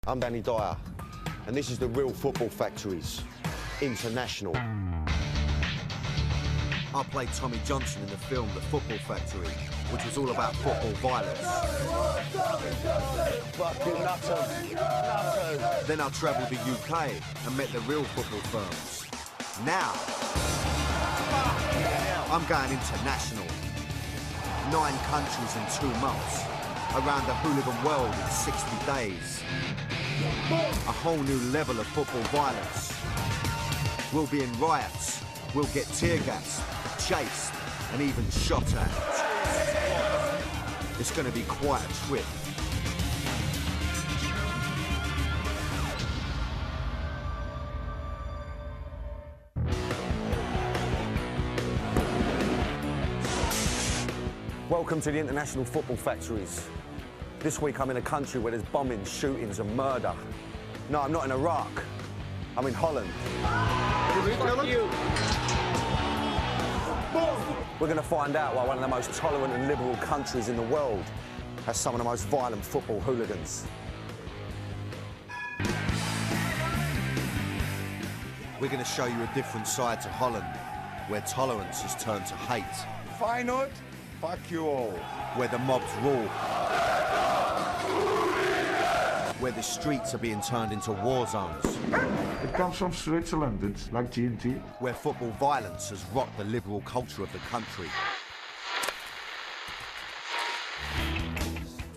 I'm Danny Dyer, and this is the Real Football Factories International. I played Tommy Johnson in the film The Football Factory, which was all about football violence. Fucking nutters. Then I travelled the UK and met the real football firms. Now, I'm going international. 9 countries in 2 months. Around the hooligan world in 60 days. A whole new level of football violence. We'll be in riots. We'll get tear gassed, chased, and even shot at. It's going to be quite a trip. Welcome to the International Football Factories. This week I'm in a country where there's bombings, shootings and murder. No, I'm not in Iraq. I'm in Holland. We're going to find out why one of the most tolerant and liberal countries in the world has some of the most violent football hooligans. We're going to show you a different side to Holland, where tolerance has turned to hate. Feyenoord, fuck you all. Where the mobs rule. Where the streets are being turned into war zones. It comes from Switzerland, it's like TNT. Where football violence has rocked the liberal culture of the country.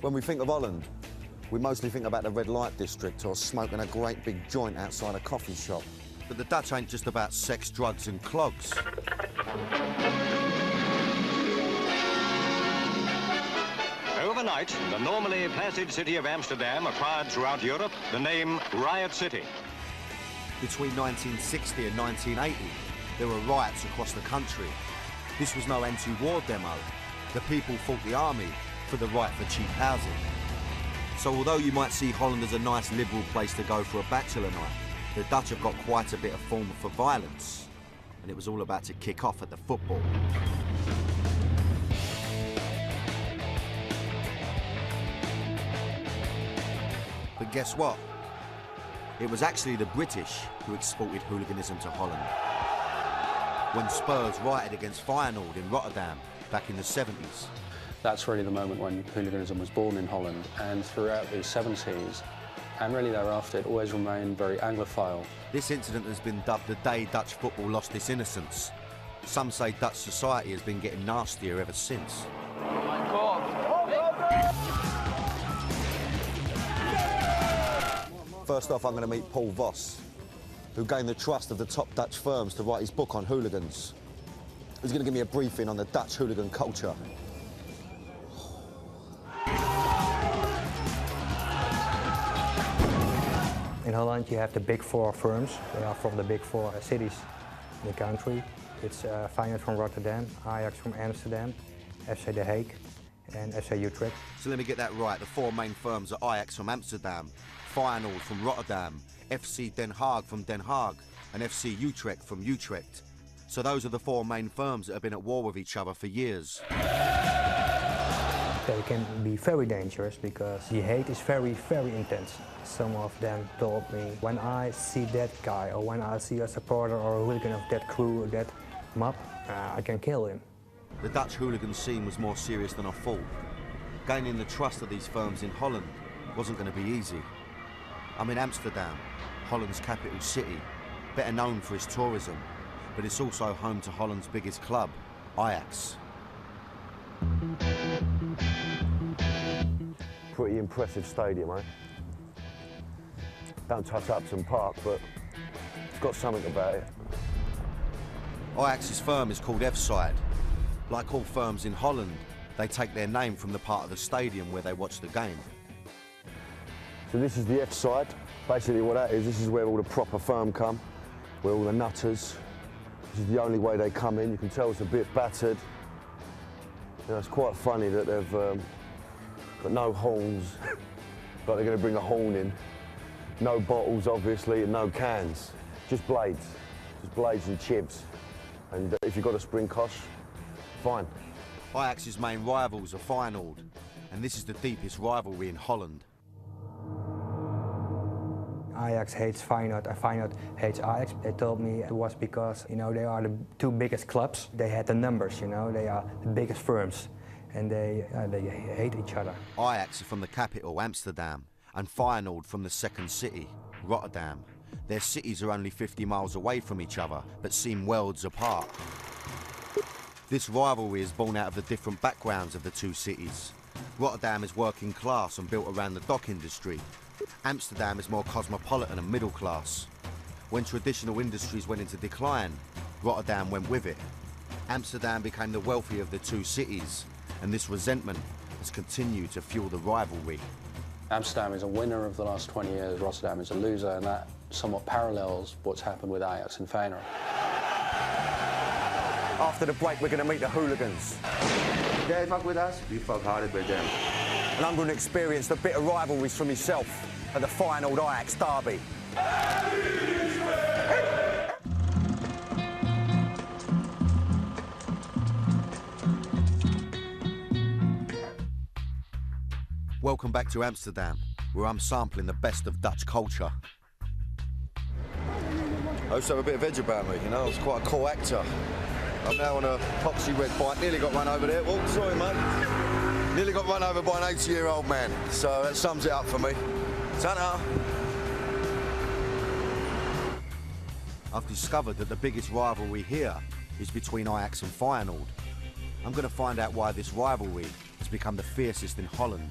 When we think of Holland, we mostly think about the red light district or smoking a great big joint outside a coffee shop. But the Dutch ain't just about sex, drugs and clogs. Overnight, the normally placid city of Amsterdam acquired throughout Europe the name Riot City. Between 1960 and 1980, there were riots across the country. This was no anti-war demo. The people fought the army for the right for cheap housing. So although you might see Holland as a nice liberal place to go for a bachelor night, the Dutch have got quite a bit of form for violence. And it was all about to kick off at the football. But guess what? It was actually the British who exported hooliganism to Holland. When Spurs rioted against Feyenoord in Rotterdam back in the 70s. That's really the moment when hooliganism was born in Holland, and throughout the 70s and really thereafter it always remained very Anglophile. This incident has been dubbed the day Dutch football lost its innocence. Some say Dutch society has been getting nastier ever since. Oh my God! First off, I'm going to meet Paul Voss, who gained the trust of the top Dutch firms to write his book on hooligans. He's going to give me a briefing on the Dutch hooligan culture. In Holland you have the big 4 firms. They are from the big 4 cities in the country. It's Feyenoord from Rotterdam, Ajax from Amsterdam, FC The Hague and FC Utrecht. So let me get that right. The 4 main firms are Ajax from Amsterdam, Feyenoord from Rotterdam, FC Den Haag from Den Haag and FC Utrecht from Utrecht. So those are the 4 main firms that have been at war with each other for years. They can be very dangerous because the hate is very, very intense. Some of them told me, when I see that guy or when I see a supporter or a hooligan of that crew or that mob, I can kill him. The Dutch hooligan scene was more serious than I thought. Gaining the trust of these firms in Holland wasn't going to be easy. I'm in Amsterdam, Holland's capital city, better known for its tourism, but it's also home to Holland's biggest club, Ajax. Pretty impressive stadium, eh? Don't touch Upton Park, but it's got something about it. Ajax's firm is called F-Side. Like all firms in Holland, they take their name from the part of the stadium where they watch the game. So this is the F-Side. Basically what that is, this is where all the proper firm come, where all the nutters. This is the only way they come in. You can tell it's a bit battered. You know, it's quite funny that they've got no horns, but they're going to bring a horn in. No bottles, obviously, and no cans. Just blades. Just blades and chips. And if you've got a spring kosh, fine. Ajax's main rivals are Feyenoord, and this is the deepest rivalry in Holland. Ajax hates Feyenoord and Feyenoord hates Ajax. They told me it was because, you know, they are the two biggest clubs. They had the numbers, you know, they are the biggest firms, and they hate each other. Ajax are from the capital, Amsterdam, and Feyenoord from the second city, Rotterdam. Their cities are only 50 miles away from each other, but seem worlds apart. This rivalry is born out of the different backgrounds of the two cities. Rotterdam is working class and built around the dock industry. Amsterdam is more cosmopolitan and middle class. When traditional industries went into decline, Rotterdam went with it. Amsterdam became the wealthier of the two cities, and this resentment has continued to fuel the rivalry. Amsterdam is a winner of the last 20 years, Rotterdam is a loser, and that somewhat parallels what's happened with Ajax and Feyenoord. After the break, we're going to meet the hooligans. They fuck with us, we fuck harder with them. And I'm going to experience the bitter rivalries for myself at the Feyenoord Ajax derby. Welcome back to Amsterdam, where I'm sampling the best of Dutch culture. I used to have a bit of edge about me, you know, I was quite a cool actor. I'm now on a poxy red bike, nearly got run over there. Oh, sorry, mate. Nearly got run over by an 80-year-old man, so that sums it up for me. Ta-da! I've discovered that the biggest rivalry here is between Ajax and Feyenoord. I'm going to find out why this rivalry has become the fiercest in Holland.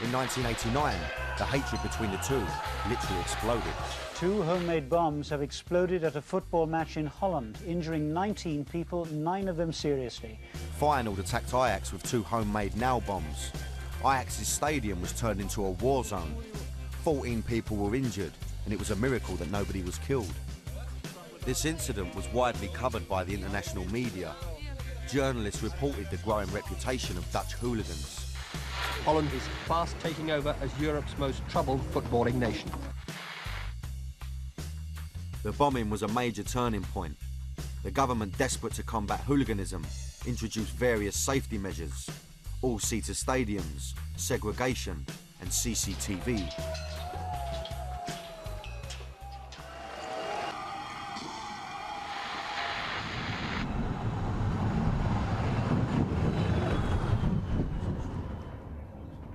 In 1989, the hatred between the two literally exploded. 2 homemade bombs have exploded at a football match in Holland, injuring 19 people, 9 of them seriously. Feyenoord attacked Ajax with 2 homemade nail bombs. Ajax's stadium was turned into a war zone. 14 people were injured, and it was a miracle that nobody was killed. This incident was widely covered by the international media. Journalists reported the growing reputation of Dutch hooligans. Holland is fast taking over as Europe's most troubled footballing nation. The bombing was a major turning point. The government, desperate to combat hooliganism, introduced various safety measures: all-seater stadiums, segregation, and CCTV.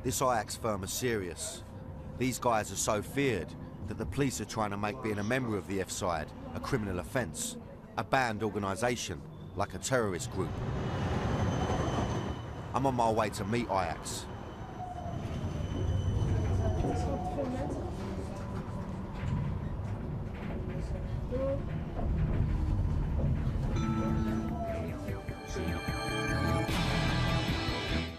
This Ajax firm is serious. These guys are so feared that the police are trying to make being a member of the F side a criminal offence, a banned organisation, like a terrorist group. I'm on my way to meet Ajax.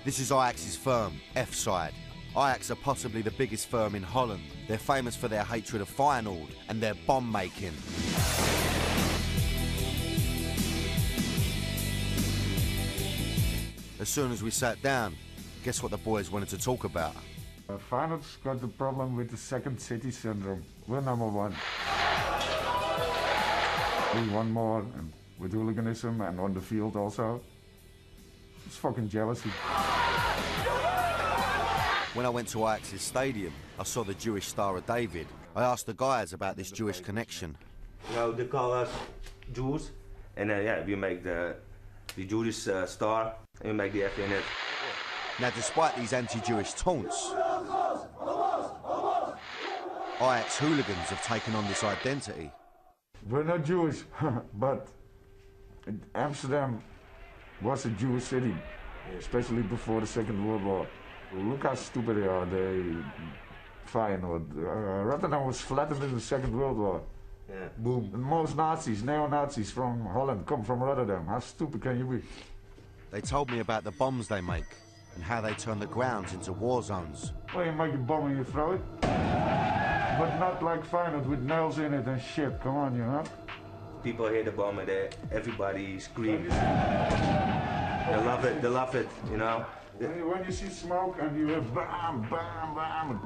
This is Ajax's firm, F side. Ajax are possibly the biggest firm in Holland. They're famous for their hatred of Feyenoord and their bomb making. As soon as we sat down, guess what the boys wanted to talk about? Feyenoord's got the problem with the second city syndrome. We're number 1. We want more, and with hooliganism and on the field also. It's fucking jealousy. When I went to Ajax's stadium, I saw the Jewish Star of David. I asked the guys about this Jewish connection. You know, they call us Jews, and yeah, we make the Jewish star, and we make the F in it. Now, despite these anti-Jewish taunts, Ajax hooligans have taken on this identity. We're not Jewish, but Amsterdam was a Jewish city, especially before the Second World War. Look how stupid they are, Feyenoord. Rotterdam was flattened in the Second World War. Yeah. Boom. And most Nazis, neo-Nazis from Holland come from Rotterdam. How stupid can you be? They told me about the bombs they make and how they turn the grounds into war zones. Well, you make a bomb and you throw it. But not like Feyenoord with nails in it and shit. Come on, you know? People hear the bomb and everybody screams. They love it, you know? When you see smoke and you hear bam, bam, bam, and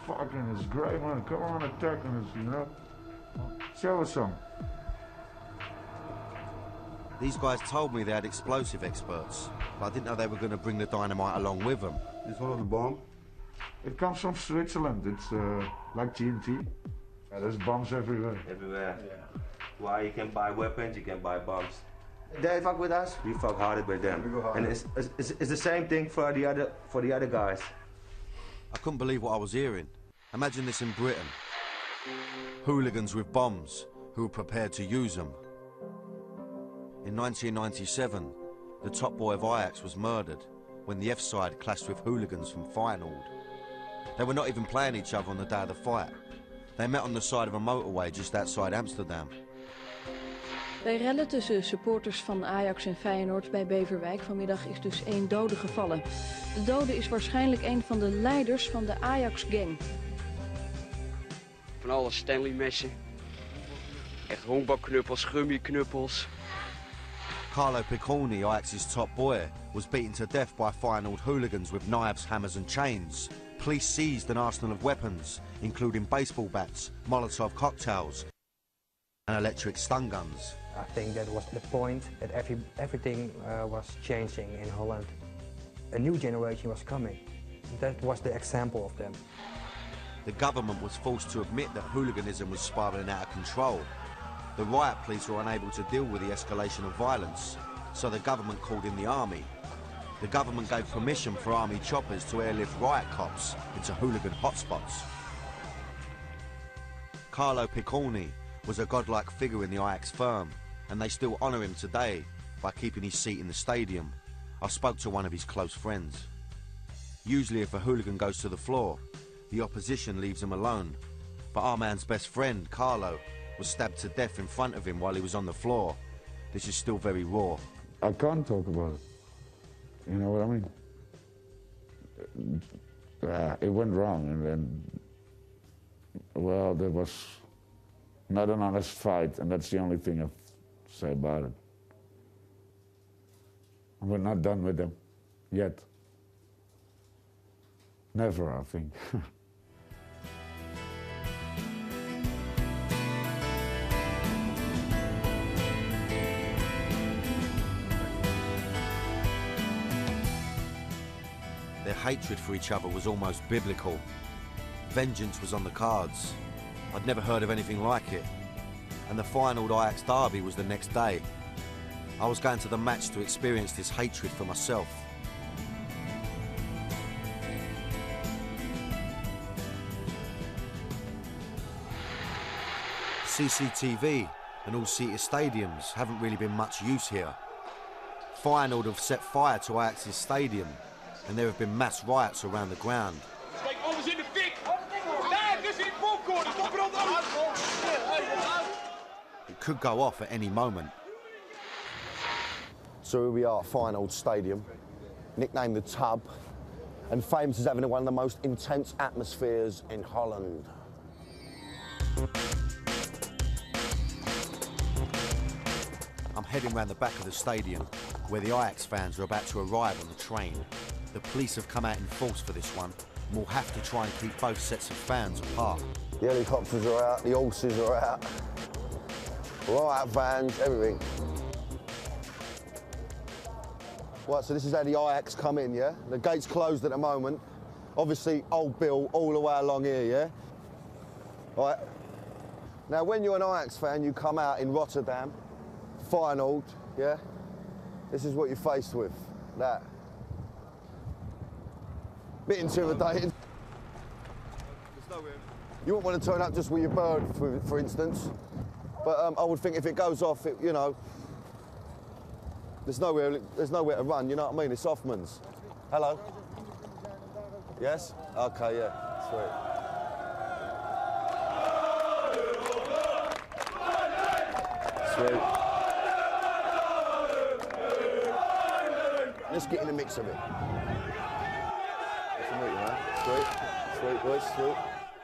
fucking it's great, man. Come on, attacking us, you know? Show us some. These guys told me they had explosive experts, but I didn't know they were going to bring the dynamite along with them. This one of the bomb. It comes from Switzerland. It's like TNT. Yeah, there's bombs everywhere. Everywhere. Yeah. Why you can buy weapons, you can buy bombs. They fuck with us, we fuck harder with them. And it's the same thing for the other guys. I couldn't believe what I was hearing. Imagine this in Britain. Hooligans with bombs who were prepared to use them. In 1997, the top boy of Ajax was murdered when the F side clashed with hooligans from Feyenoord. They were not even playing each other on the day of the fight. They met on the side of a motorway just outside Amsterdam. Bij rellen tussen supporters van Ajax en Feyenoord bij Beverwijk vanmiddag is dus 1 dode gevallen. De dode is waarschijnlijk een van de leiders van de Ajax-gang. Van alle Stanley-messen. Echt honkbalknuppels, gummiknuppels. Carlo Picconi, Ajax's top boy, was beaten to death by Feyenoord hooligans with knives, hammers and chains. Police seized an arsenal of weapons, including baseball bats, Molotov cocktails and electric stun guns. I think that was the point that everything was changing in Holland. A new generation was coming. That was the example of them. The government was forced to admit that hooliganism was spiralling out of control. The riot police were unable to deal with the escalation of violence, so the government called in the army. The government gave permission for army choppers to airlift riot cops into hooligan hotspots. Carlo Picconi was a godlike figure in the Ajax firm, and they still honour him today by keeping his seat in the stadium. I spoke to one of his close friends. Usually if a hooligan goes to the floor, the opposition leaves him alone. But our man's best friend, Carlo, was stabbed to death in front of him while he was on the floor. This is still very raw. I can't talk about it. You know what I mean? It went wrong, and then, well, there was not an honest fight, and that's the only thing I've say about it. We're not done with them yet. Never, I think. Their hatred for each other was almost biblical. Vengeance was on the cards. I'd never heard of anything like it. And the Feyenoord Ajax derby was the next day. I was going to the match to experience this hatred for myself. CCTV and all-seater stadiums haven't really been much use here. Feyenoord have set fire to Ajax's stadium, and there have been mass riots around the ground. It could go off at any moment. So here we are at Feyenoord Stadium, nicknamed the Tub, and famous as having one of the most intense atmospheres in Holland. I'm heading round the back of the stadium, where the Ajax fans are about to arrive on the train. The police have come out in force for this one, and we'll have to try and keep both sets of fans apart. The helicopters are out, the horses are out, riot vans, everything. Right, so this is how the Ajax come in, yeah? The gate's closed at the moment. Obviously, Old Bill all the way along here, yeah? Right. Now, when you're an Ajax fan, you come out in Rotterdam, Feyenoord, yeah? This is what you're faced with, that. Bit intimidating. You wouldn't want to turn up just with your bird, for instance. But I would think if it goes off, you know, there's nowhere to run, you know what I mean? It's Hoffman's. Hello? Yes? Okay, yeah, sweet. Sweet. Let's get in the mix of it. Nice to meet you, man. Sweet. Sweet, boys, sweet.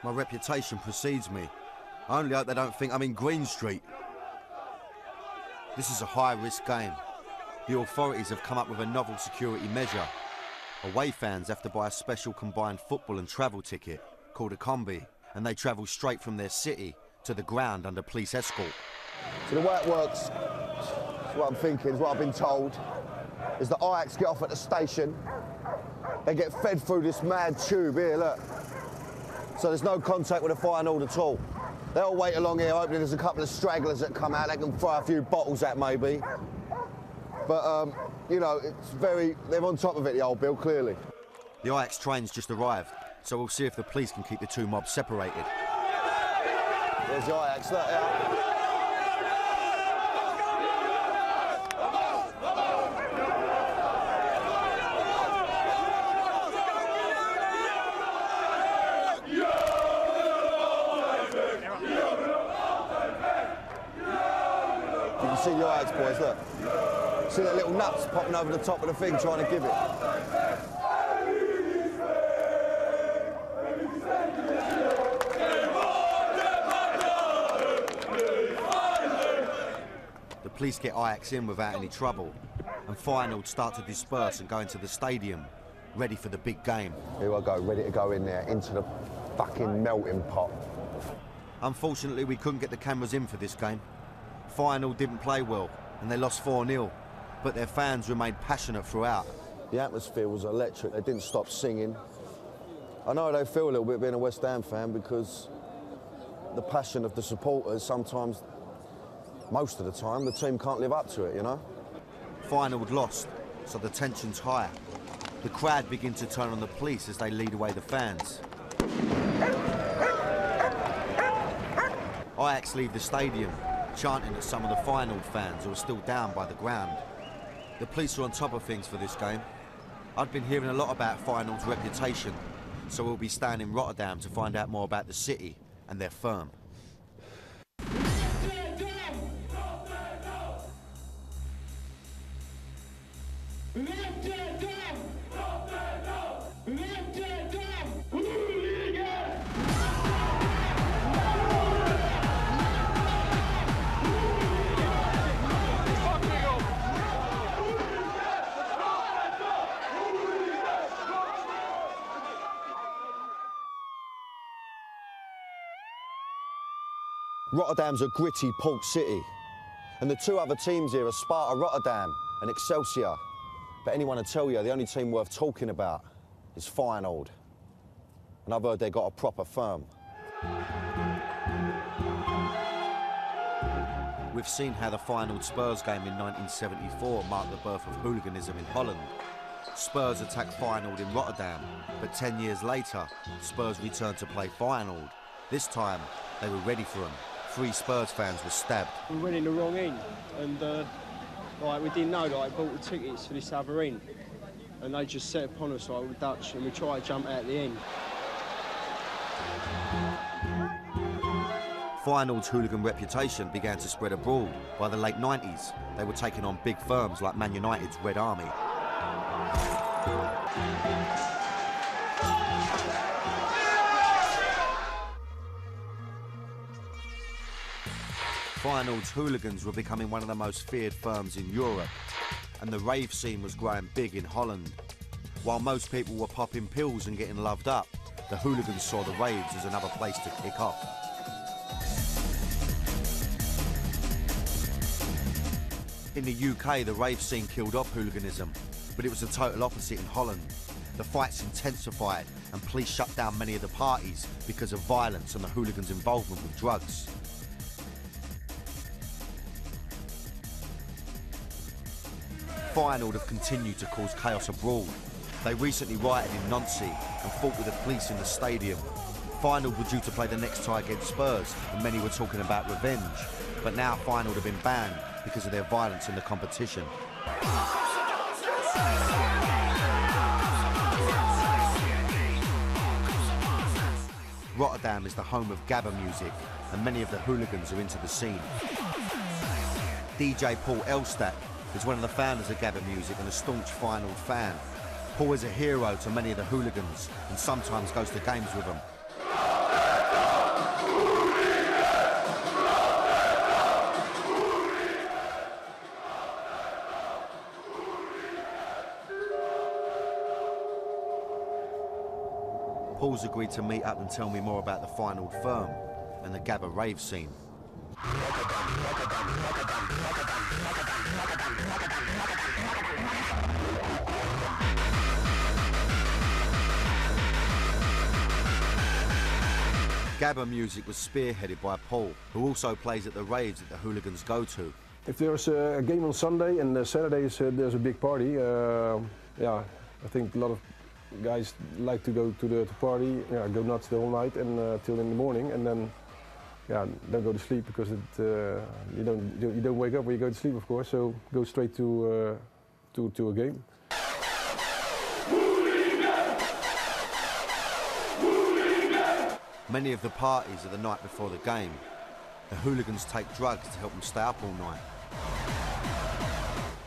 My reputation precedes me. I only hope they don't think I'm in Green Street. This is a high-risk game. The authorities have come up with a novel security measure. Away fans have to buy a special combined football and travel ticket called a combi, and they travel straight from their city to the ground under police escort. So the way it works, what I'm thinking, is what I've been told, is that Ajax get off at the station, They get fed through this mad tube here, look. So there's no contact with the Feyenoord at all. They'll wait along here, hoping there's a couple of stragglers that come out they can throw a few bottles at maybe. But, you know, it's very, they're on top of it, the old Bill, clearly. The Ajax train's just arrived, so we'll see if the police can keep the two mobs separated. There's the Ajax, look, yeah. You can see the Ajax boys, look. See their little nuts popping over the top of the thing trying to give it. The police get Ajax in without any trouble, and Feyenoord start to disperse and go into the stadium, ready for the big game. Here I go, ready to go in there, into the fucking melting pot. Unfortunately, we couldn't get the cameras in for this game. Feyenoord didn't play well, and they lost 4-0, but their fans remained passionate throughout. The atmosphere was electric, they didn't stop singing. I know they feel a little bit being a West Ham fan because the passion of the supporters sometimes, most of the time, the team can't live up to it, you know? Feyenoord lost, so the tension's higher. The crowd begin to turn on the police as they lead away the fans. Ajax leave the stadium, chanting at some of the Feyenoord fans who are still down by the ground. The police are on top of things for this game. I've been hearing a lot about Feyenoord's reputation, so we'll be staying in Rotterdam to find out more about the city and their firm. Rotterdam's a gritty port city, and the two other teams here are Sparta Rotterdam and Excelsior. But anyone will tell you the only team worth talking about is Feyenoord. And I've heard they got a proper firm. We've seen how the Feyenoord Spurs game in 1974 marked the birth of hooliganism in Holland. Spurs attacked Feyenoord in Rotterdam, but 10 years later, Spurs returned to play Feyenoord. This time, they were ready for them. 3 Spurs fans were stabbed. We went in the wrong end, and like we didn't know that I bought the tickets for this other end, and they just set upon us like with Dutch, and we tried to jump out the end. Feyenoord's hooligan reputation began to spread abroad. By the late 90s, they were taking on big firms like Man United's Red Army. Feyenoord's hooligans were becoming one of the most feared firms in Europe, and the rave scene was growing big in Holland. While most people were popping pills and getting loved up, the hooligans saw the raves as another place to kick off. In the UK, the rave scene killed off hooliganism, but it was the total opposite in Holland. The fights intensified and police shut down many of the parties because of violence and the hooligans' involvement with drugs. Feyenoord have continued to cause chaos abroad. They recently rioted in Nancy and fought with the police in the stadium. Feyenoord were due to play the next tie against Spurs, and many were talking about revenge. But now Feyenoord have been banned because of their violence in the competition. Rotterdam is the home of gabba music, and many of the hooligans are into the scene. DJ Paul Elstadt is one of the founders of gabba music and a staunch Feyenoord fan. Paul is a hero to many of the hooligans and sometimes goes to games with them. Paul's agreed to meet up and tell me more about the Feyenoord firm and the gabba rave scene. Gabba music was spearheaded by Paul, who also plays at the raves that the hooligans go to. If there's a game on Sunday and Saturday there's a big party, yeah, I think a lot of guys like to go to the party, go nuts the whole night and till in the morning, and then don't go to sleep because you don't wake up when you go to sleep, of course. So go straight to a game. Many of the parties are the night before the game. The hooligans take drugs to help them stay up all night.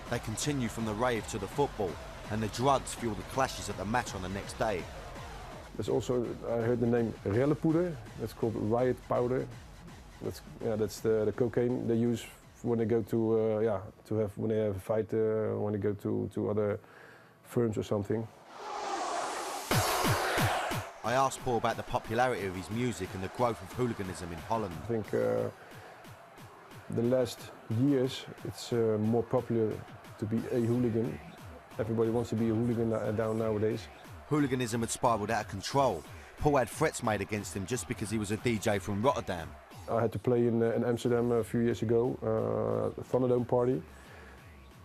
They continue from the rave to the football, and the drugs fuel the clashes at the match on the next day. There's also, I heard the name rellepoeder. That's called riot powder. That's the cocaine they use when they go to when they have a fight, when they go to other firms or something. I asked Paul about the popularity of his music and the growth of hooliganism in Holland. I think the last years it's more popular to be a hooligan. Everybody wants to be a hooligan down nowadays. Hooliganism had spiralled out of control. Paul had threats made against him just because he was a DJ from Rotterdam. I had to play in Amsterdam a few years ago, a Thunderdome party,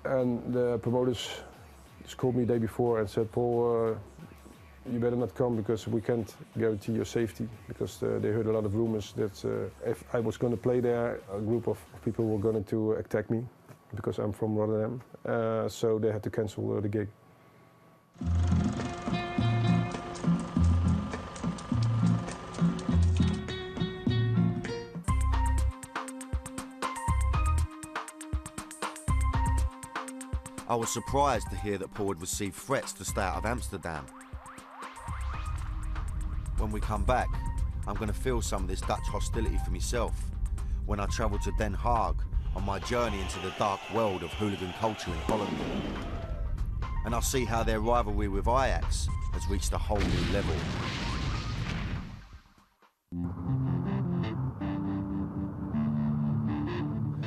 and the promoters just called me the day before and said, Paul, you better not come because we can't guarantee your safety, because they heard a lot of rumors that if I was going to play there, a group of people were going to attack me because I'm from Rotterdam, so they had to cancel the gig. I was surprised to hear that Paul had received threats to stay out of Amsterdam. When we come back, I'm going to feel some of this Dutch hostility for myself when I travel to Den Haag on my journey into the dark world of hooligan culture in Holland. And I'll see how their rivalry with Ajax has reached a whole new level.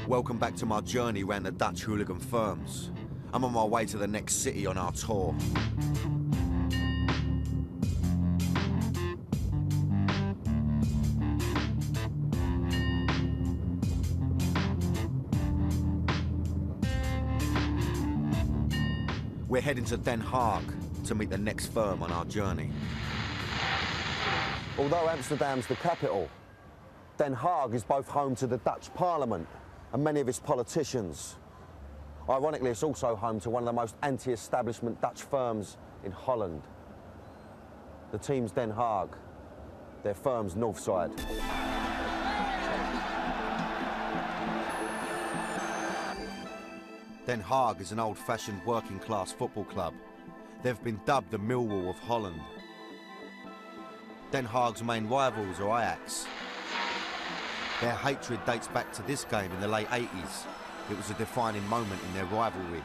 Welcome back to my journey around the Dutch hooligan firms. I'm on my way to the next city on our tour. We're heading to Den Haag to meet the next firm on our journey. Although Amsterdam's the capital, Den Haag is both home to the Dutch Parliament and many of its politicians. Ironically, it's also home to one of the most anti-establishment Dutch firms in Holland. The team's Den Haag, their firm's north side. Den Haag is an old-fashioned working-class football club. They've been dubbed the Millwall of Holland. Den Haag's main rivals are Ajax. Their hatred dates back to this game in the late 80s. It was a defining moment in their rivalry.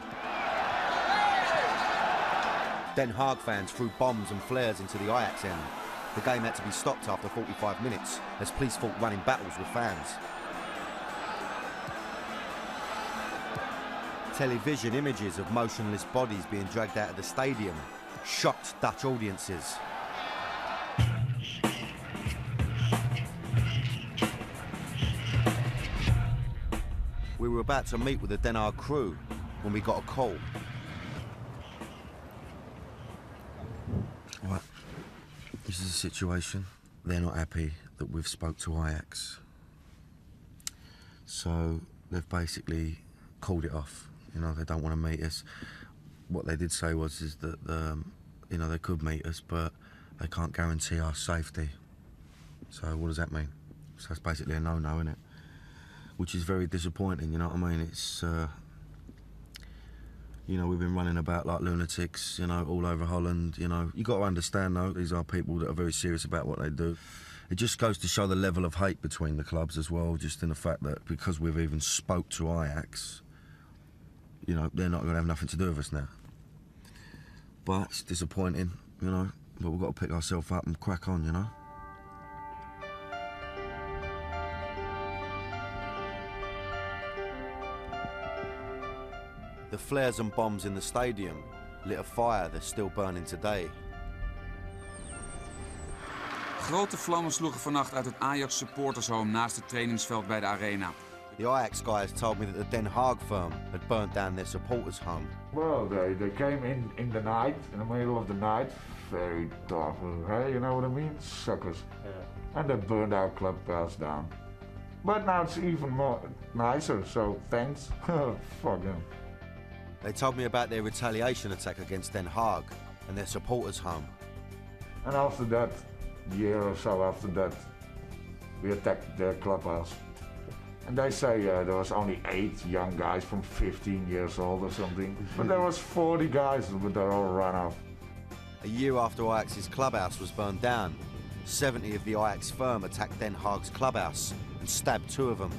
Den Haag fans threw bombs and flares into the Ajax end. The game had to be stopped after 45 minutes as police fought running battles with fans. Television images of motionless bodies being dragged out of the stadium shocked Dutch audiences. We were about to meet with the Den Haag crew when we got a call. Right, this is the situation. They're not happy that we've spoke to Ajax. So they've basically called it off. You know, they don't want to meet us. What they did say is that, you know, they could meet us, but they can't guarantee our safety. So what does that mean? So it's basically a no-no, isn't it? Which is very disappointing, you know what I mean? It's, you know, we've been running about like lunatics, you know, all over Holland, you know. You got to understand, though, these are people that are very serious about what they do. It just goes to show the level of hate between the clubs as well, just in the fact that because we've even spoke to Ajax, you know, they're not going to have nothing to do with us now. But it's disappointing, you know, but we've got to pick ourselves up and crack on, you know. The flares and bombs in the stadium lit a fire that's still burning today. Grote vlammen sloegen vannacht uit het Ajax supportershome naast het trainingsveld bij de arena. The Ajax guys told me that the Den Haag firm had burnt down their supporters' home. Well, they came in the night, in the middle of the night, very tough, hey, you know what I mean? Suckers. Yeah. And they burned our clubhouse down. But now it's even more nicer, so thanks. Fuck them. They told me about their retaliation attack against Den Haag and their supporters' home. And after that, a year or so after that, we attacked their clubhouse. And they say there was only 8 young guys from 15 years old or something. But there was 40 guys, but they all ran off. A year after Ajax's clubhouse was burned down, 70 of the Ajax firm attacked Den Haag's clubhouse and stabbed 2 of them.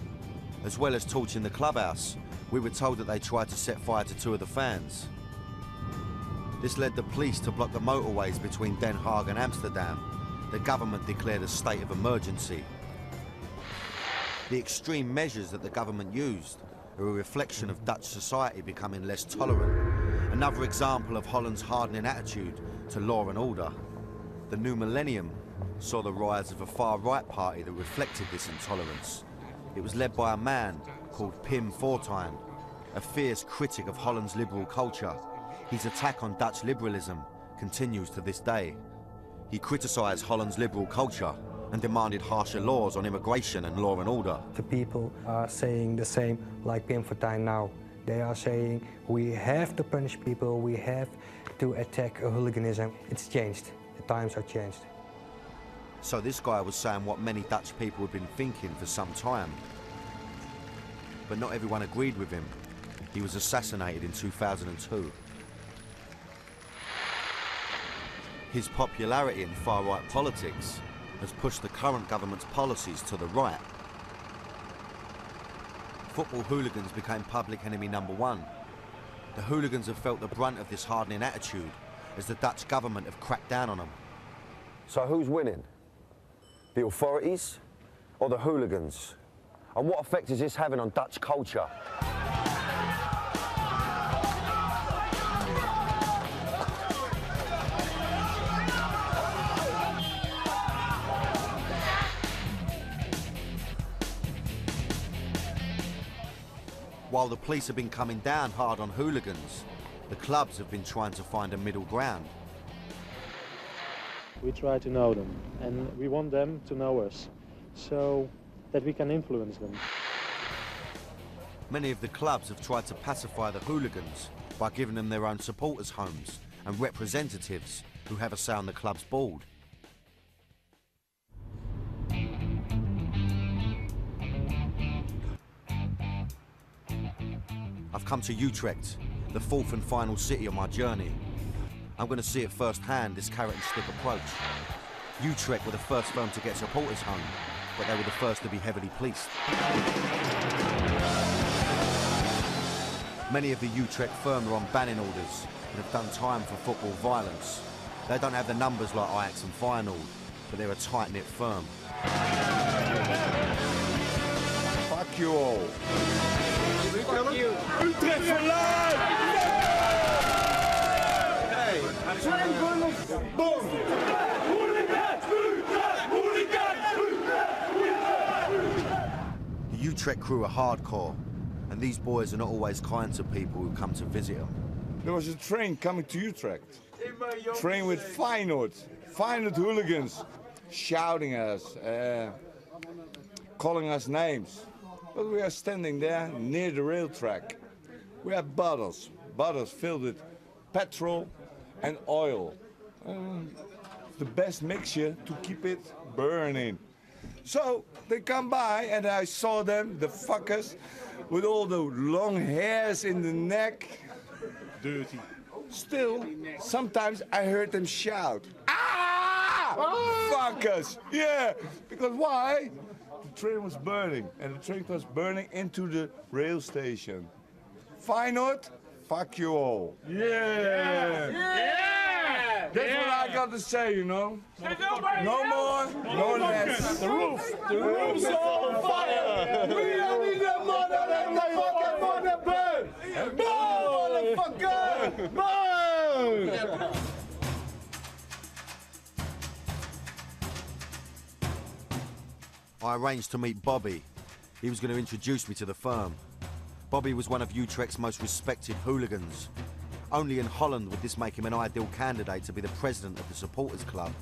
As well as torching the clubhouse, we were told that they tried to set fire to 2 of the fans. This led the police to block the motorways between Den Haag and Amsterdam. The government declared a state of emergency. The extreme measures that the government used are a reflection of Dutch society becoming less tolerant. Another example of Holland's hardening attitude to law and order. The new millennium saw the rise of a far-right party that reflected this intolerance. It was led by a man called Pim Fortuyn, a fierce critic of Holland's liberal culture. His attack on Dutch liberalism continues to this day. He criticised Holland's liberal culture and demanded harsher laws on immigration and law and order. The people are saying the same like Pim Fortuyn now. They are saying we have to punish people, we have to attack hooliganism. It's changed, the times are changed. So this guy was saying what many Dutch people had been thinking for some time. But not everyone agreed with him. He was assassinated in 2002. His popularity in far-right politics has pushed the current government's policies to the right. Football hooligans became public enemy #1. The hooligans have felt the brunt of this hardening attitude as the Dutch government have cracked down on them. So who's winning? The authorities or the hooligans? And what effect is this having on Dutch culture? While the police have been coming down hard on hooligans, the clubs have been trying to find a middle ground. We try to know them, and we want them to know us, so that we can influence them. Many of the clubs have tried to pacify the hooligans by giving them their own supporters' homes and representatives who have a say on the club's board. I've come to Utrecht, the 4th and final city on my journey. I'm going to see it firsthand, this carrot and stick approach. Utrecht were the first firm to get supporters home, but they were the first to be heavily policed. Many of the Utrecht firm are on banning orders and have done time for football violence. They don't have the numbers like Ajax and Feyenoord, but they're a tight-knit firm. Fuck you all. Fuck you. Utrecht for life! Hey, boom! The Utrecht crew are hardcore, and these boys are not always kind to people who come to visit them. There was a train coming to Utrecht. Train with Feyenoord hooligans, shouting at us, calling us names. But we are standing there near the rail track. We have bottles filled with petrol and oil. The best mixture to keep it burning. So they come by and I saw them, the fuckers, with all the long hairs in the neck. Dirty. Still, sometimes I heard them shout, "Ah! Fuckers!" Yeah, because why? The train was burning, and the train was burning into the rail station. Feyenoord, fuck you all. Yeah! Yeah! That's what I got to say, you know. No more, no less. The roof's on fire! We don't need that motherfucking mother burn! Burn, motherfucker! Burn! I arranged to meet Bobby. He was going to introduce me to the firm. Bobby was one of Utrecht's most respected hooligans. Only in Holland would this make him an ideal candidate to be the president of the supporters club.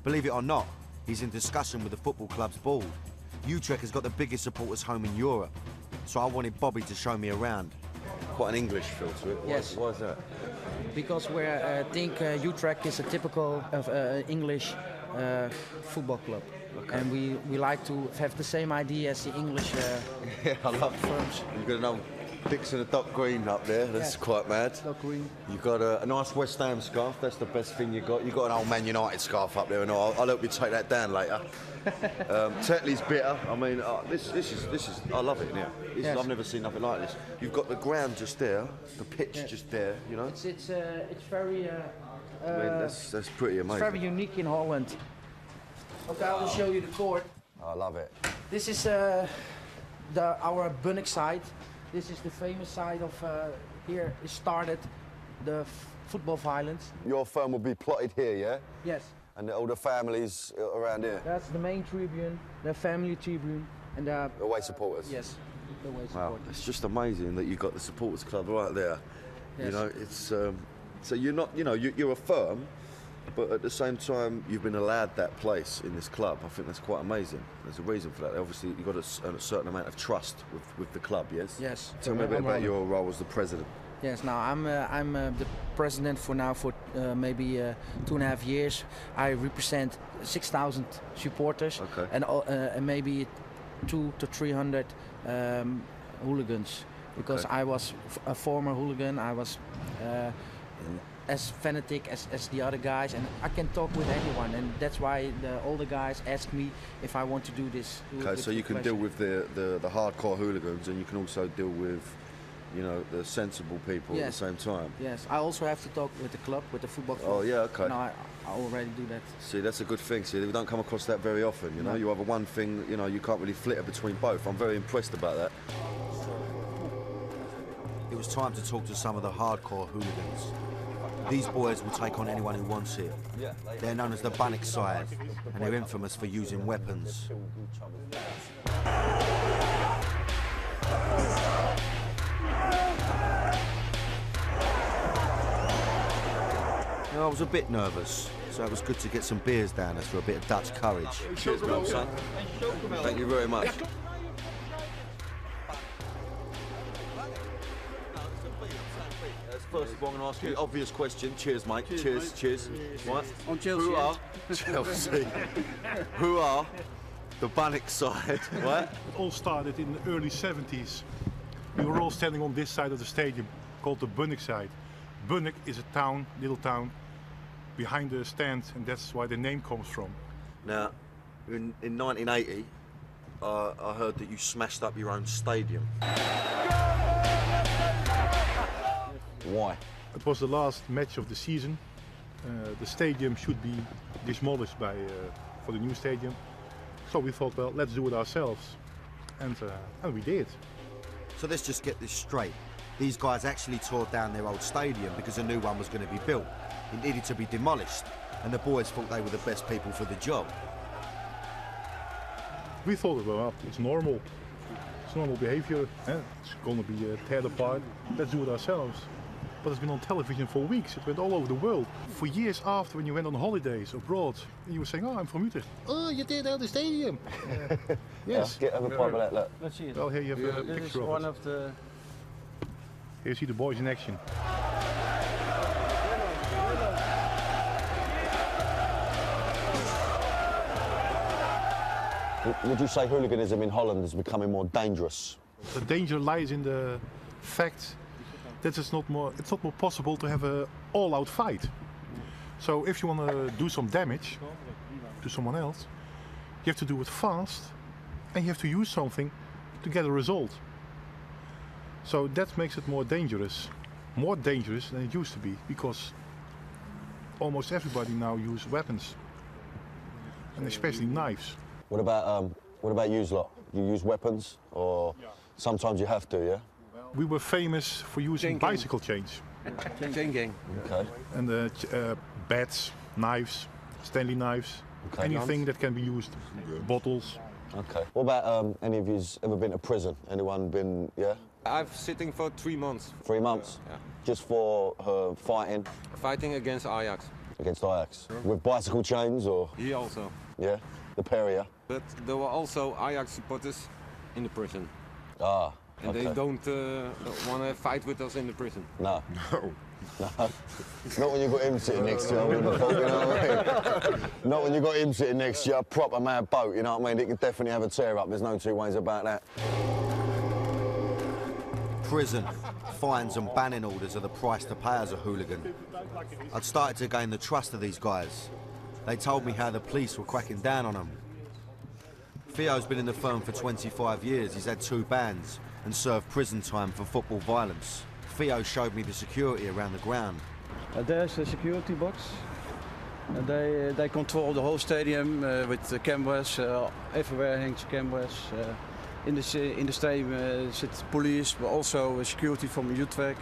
Believe it or not, he's in discussion with the football club's board. Utrecht has got the biggest supporters home in Europe, so I wanted Bobby to show me around. Quite an English feel to it. Yes. Why is that? Because we think Utrecht is a typical of English football club. Okay. And we like to have the same idea as the English yeah, I love firms. You've got an old Dixon and Doc Green up there, that's quite mad. Doc Green. You've got a nice West Ham scarf, that's the best thing you got. You've got an old Man United scarf up there, and I'll help you take that down later. Tetley's bitter. I mean, this is. I love it. Yeah, I've never seen nothing like this. You've got the ground just there, the pitch just there. You know. It's very. I mean, that's pretty amazing. It's very unique in Holland. Okay, I will show you the court. I love it. This is our Bunnik side. This is the famous side of here. It started the football violence. Your firm will be plotted here, yeah? Yes. And all the families around here? That's the main tribune, the family tribune, and the away supporters. Yes, the away Wow, supporters. it's just amazing that you've got the supporters club right there. Yes. You know, it's so you're not, you know, you're a firm, but at the same time you've been allowed that place in this club. I think that's quite amazing. There's a reason for that. Obviously, you've got a certain amount of trust with the club. Yes. Yes. Tell me a bit about your role as the president. Yes, now I'm the president for maybe 2.5 years. I represent 6,000 supporters and maybe 200 to 300 hooligans. Because I was a former hooligan, I was as fanatic as the other guys, and I can talk with anyone, and that's why all the guys ask me if I want to do this. Okay, so you can deal with the hardcore hooligans, and you can also deal with, you know, the sensible people at the same time. Yes, I also have to talk with the club, with the football club. Oh yeah, okay. No, I already do that. See, that's a good thing. See, we don't come across that very often. You know, you have one thing. You know, you can't really flitter between both. I'm very impressed about that. It was time to talk to some of the hardcore hooligans. These boys will take on anyone who wants it. They're known as the Bunnik side, and they're infamous for using weapons. I was a bit nervous, so it was good to get some beers down us for a bit of Dutch courage. Cheers, my son. Thank you very much. First of all, I'm going to ask you the obvious question. Cheers, mate. Cheers, cheers. Right. On Chelsea. Who are Chelsea? Who are the Bunnik side? Right. It all started in the early 70s. We were all standing on this side of the stadium, called the Bunnik side. Bunnik is a town, little town, behind the stand, and that's why the name comes from. Now, in 1980, I heard that you smashed up your own stadium. Why? It was the last match of the season. The stadium should be demolished for the new stadium. So we thought, well, let's do it ourselves. And we did. So let's just get this straight. These guys actually tore down their old stadium because a new one was going to be built. It needed to be demolished, and the boys thought they were the best people for the job. We thought, well, it's normal. It's normal behavior. It's going to be teared apart. Let's do it ourselves. But it's been on television for weeks. It went all over the world. For years after, when you went on holidays abroad, and you were saying, oh, I'm from Utrecht. Oh, you teared down the stadium. Yes. Yeah, have a pipe of that, look. Let's see it. Well, here you have a This picture is one of it. of the... Here you see the boys in action. Would you say hooliganism in Holland is becoming more dangerous? The danger lies in the fact that it's not more possible to have an all-out fight. So if you want to do some damage to someone else, you have to do it fast, and you have to use something to get a result. So that makes it more dangerous than it used to be, because almost everybody now uses weapons, and especially knives. What about you lot? You use weapons, or sometimes you have to, yeah? We were famous for using bicycle chains. Chain gang. Okay. And bats, knives, Stanley knives, anything that can be used. Bottles. Okay. What about any of you's ever been to prison? Anyone been, yeah? I've sitting for 3 months. 3 months? Yeah. Just for fighting? Fighting against Ajax. Against Ajax? With bicycle chains or? He also. Yeah? The pair of you? But there were also Ajax supporters in the prison. Ah, and okay. they don't want to fight with us in the prison. No. No. Not when you've got him sitting next to you, I wouldn't have thought, you know what I mean? Not when you've got him sitting next to you, a proper mad boat, you know what I mean? It could definitely have a tear up, there's no two ways about that. Prison, fines and banning orders are the price to pay as a hooligan. I'd started to gain the trust of these guys. They told me how the police were cracking down on them. Theo's been in the firm for 25 years, he's had 2 bans and served prison time for football violence. Theo showed me the security around the ground. There's a security box. They control the whole stadium with the cameras. Everywhere hangs cameras. In the stadium sits police, but also security from Utrecht,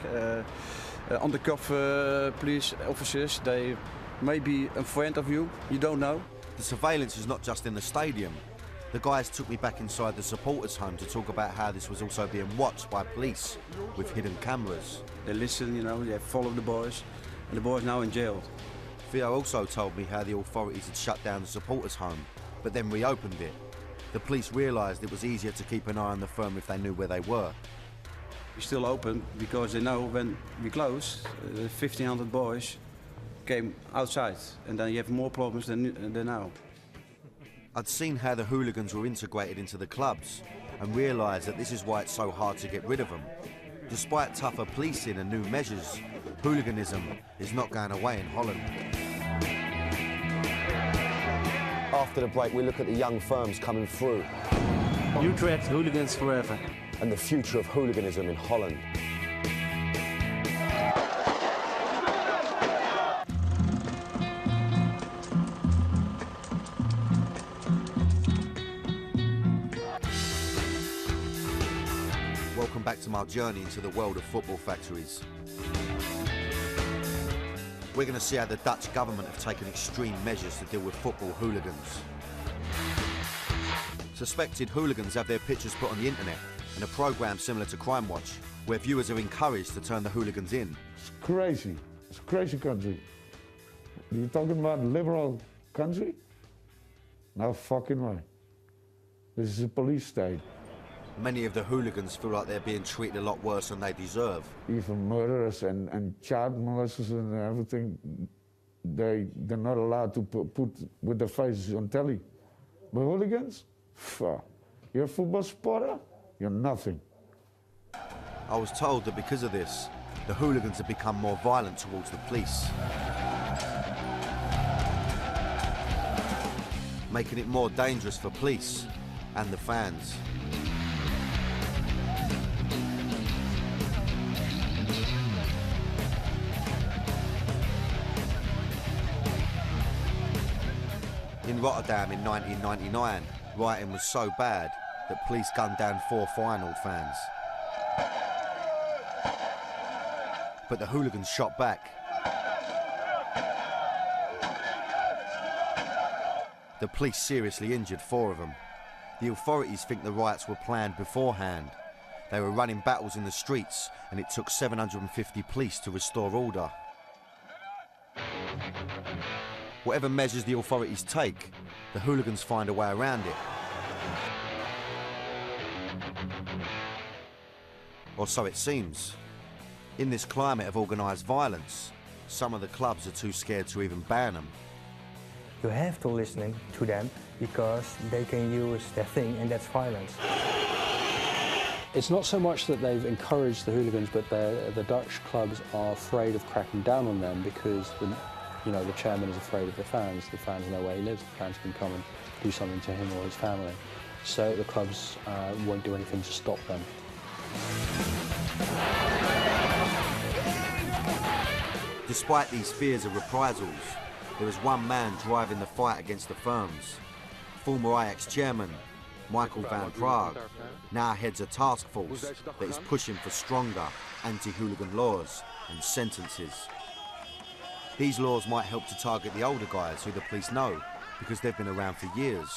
undercover police officers. They may be a friend of you, you don't know. The surveillance is not just in the stadium. The guys took me back inside the supporters' home to talk about how this was also being watched by police with hidden cameras. They listen, you know, they follow the boys, and the boys now in jail. Theo also told me how the authorities had shut down the supporters' home, but then reopened it. The police realised it was easier to keep an eye on the firm if they knew where they were. We're still open because they know when we close, 1,500 boys came outside, and then you have more problems than now. I'd seen how the hooligans were integrated into the clubs and realised that this is why it's so hard to get rid of them. Despite tougher policing and new measures, hooliganism is not going away in Holland. After the break, we look at the young firms coming through. Utrecht, hooligans forever. And the future of hooliganism in Holland. Welcome back to my journey into the world of football factories. We're going to see how the Dutch government have taken extreme measures to deal with football hooligans. Suspected hooligans have their pictures put on the internet in a programme similar to Crime Watch, where viewers are encouraged to turn the hooligans in. It's crazy. It's a crazy country. You're talking about a liberal country? No fucking way. This is a police state. Many of the hooligans feel like they're being treated a lot worse than they deserve. Even murderers and child molesters and everything, they're not allowed to put with their faces on telly. But hooligans? Fuck. You're a football supporter? You're nothing. I was told that because of this, the hooligans have become more violent towards the police, making it more dangerous for police and the fans. In Rotterdam in 1999, rioting was so bad that police gunned down 4 Feyenoord fans. But the hooligans shot back. The police seriously injured 4 of them. The authorities think the riots were planned beforehand. They were running battles in the streets, and it took 750 police to restore order. Whatever measures the authorities take, the hooligans find a way around it. Or so it seems. In this climate of organised violence, some of the clubs are too scared to even ban them. You have to listen to them because they can use their thing, and that's violence. It's not so much that they've encouraged the hooligans, but the Dutch clubs are afraid of cracking down on them because the chairman is afraid of the fans. The fans know where he lives. The fans can come and do something to him or his family. So the clubs won't do anything to stop them. Despite these fears of reprisals, there is one man driving the fight against the firms. Former Ajax chairman Michael van Praag now heads a task force that is pushing for stronger anti-hooligan laws and sentences. These laws might help to target the older guys who the police know because they've been around for years.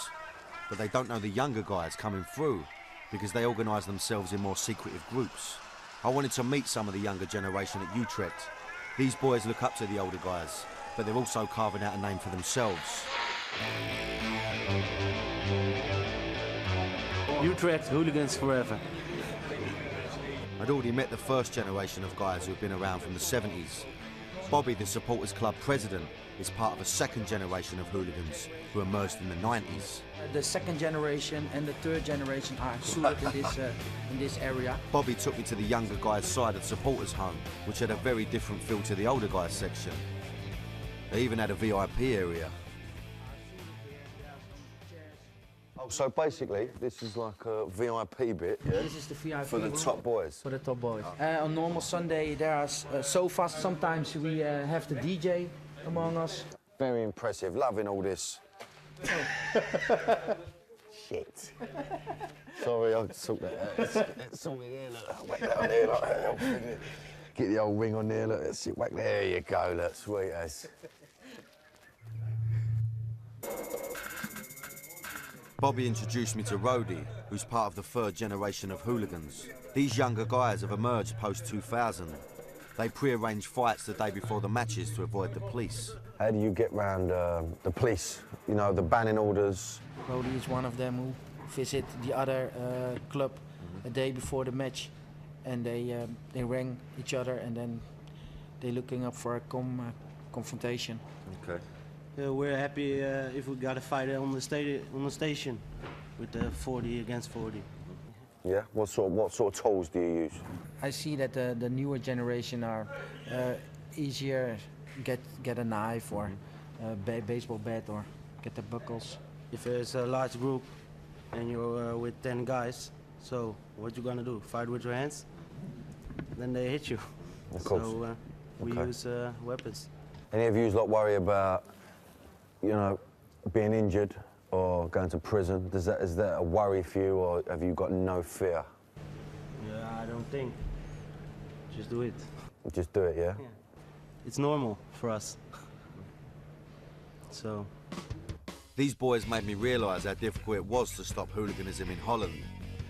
but they don't know the younger guys coming through because they organise themselves in more secretive groups. I wanted to meet some of the younger generation at Utrecht. These boys look up to the older guys, but they're also carving out a name for themselves. Utrecht hooligans forever. I'd already met the first generation of guys who had been around from the 70s. Bobby, the supporters club president, is part of a second generation of hooligans who emerged in the 90s. The second generation and the third generation are suited in this area. Bobby took me to the younger guys' side of the supporters' home, which had a very different feel to the older guys' section. They even had a VIP area. Oh, so basically, this is like a VIP bit, yeah? This is the VIP for the room. top boys. For the top boys. On normal Sunday, there are sofas. Sometimes we have the DJ among us. Very impressive. Loving all this. Shit. Sorry, I'll sort that out. It's something there, look. Whack that on there, like, get the old ring on there, look. That's it. Whack there you go, look. Sweet as. Bobby introduced me to Rhodey, who's part of the third generation of hooligans. These younger guys have emerged post-2000. They pre-arrange fights the day before the matches to avoid the police. How do you get round the police? You know, the banning orders? Rhodey is one of them who visit the other club a day before the match, and they ring each other, and then they're looking up for a confrontation. Okay. We're happy if we got a fight on the station with the 40 against 40. Yeah. What sort of tools do you use? I see that the newer generation are easier get a knife or a baseball bat or get the buckles. If it's a large group and you're with 10 guys, so what you gonna do? Fight with your hands? Then they hit you. Of course. So we use weapons. Any of you lot worry about, you know, being injured or going to prison? Is that a worry for you, or have you got no fear? Yeah, I don't think. Just do it. Just do it, yeah? Yeah. It's normal for us. So. These boys made me realise how difficult it was to stop hooliganism in Holland.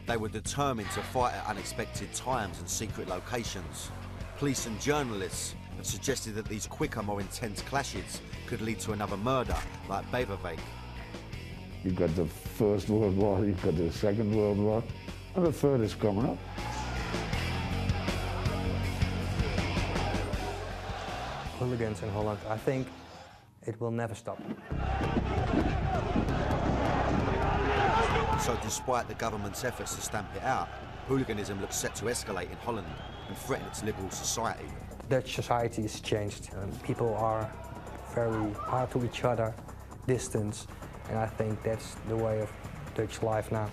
They were determined to fight at unexpected times and secret locations. Police and journalists have suggested that these quicker, more intense clashes could lead to another murder, like Beverwijk. You got the First World War, you got the Second World War, and the third is coming up. Hooligans in Holland, I think it will never stop. So despite the government's efforts to stamp it out, hooliganism looks set to escalate in Holland and threaten its liberal society. Dutch society has changed. People are very hard to each other, distance, and I think that's the way of Dutch life now.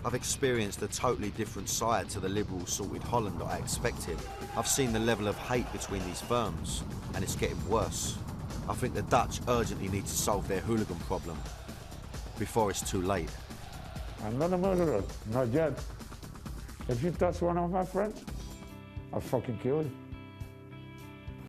I've experienced a totally different side to the liberal sorted Holland that I expected. I've seen the level of hate between these firms, and it's getting worse. I think the Dutch urgently need to solve their hooligan problem before it's too late. I'm not a murderer, not yet. If you touch one of my friends, I'll fucking kill you.